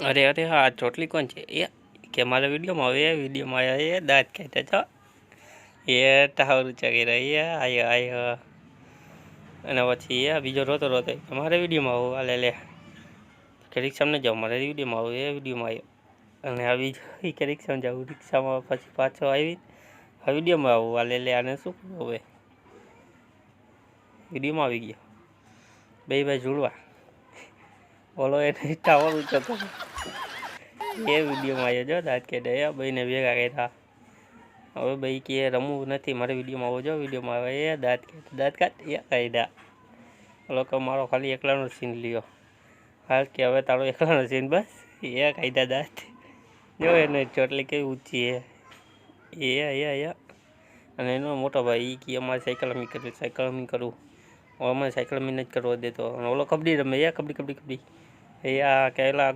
अरे अरे हाँ ચોટલી કોણ છે એ કે મારા વિડીયોમાં આવે વિડીયોમાં આવ્યા એ દાંત ખાતા છો એ ટાવર ચગી રહી આયો આયો અને પછી એ બીજો રોતો રોતો કે મારે વિડીયોમાં આવું હાલે લે કે રિક્ષામાં ન જાઉં મારે વિડીયોમાં આવું એ વિડીયોમાં આવ્યો અને આ બીજો એ કે રિક્ષામાં જાઉં રિક્ષામાં પછી પાછો આવી આ વિડીયોમાં આવું હાલે લે આને શું કરવું હવે વિડીયોમાં આવી ગયો બે ભાઈ જોડવા બોલો એને ટાવર ઊંચો કરો એ વિડીયોમાં આવ્યો જો દાંત કાઢે ભાઈને ભેગા કર્યા હવે ભાઈ કે રમવું નથી મારે વિડીયોમાં આવો જો વિડીયોમાં આવે એ દાંત કાઢ એ કાઢ્યા લોકો મારો ખાલી એકલાનો સીન લ્યો હાલ કે હવે તારો એકલાનો સીન બસ એ કાઢ્યા દાંત જો એને ચોટલી કેવી ઊંચી એ અને એનો મોટો ભાઈ એ કે અમારે સાયકલ કરું અમારે સાયકલ નથી કરવા દેતો અને ઓલો કબડ્ડી રમે કબડ્ડી એ આ કહેલા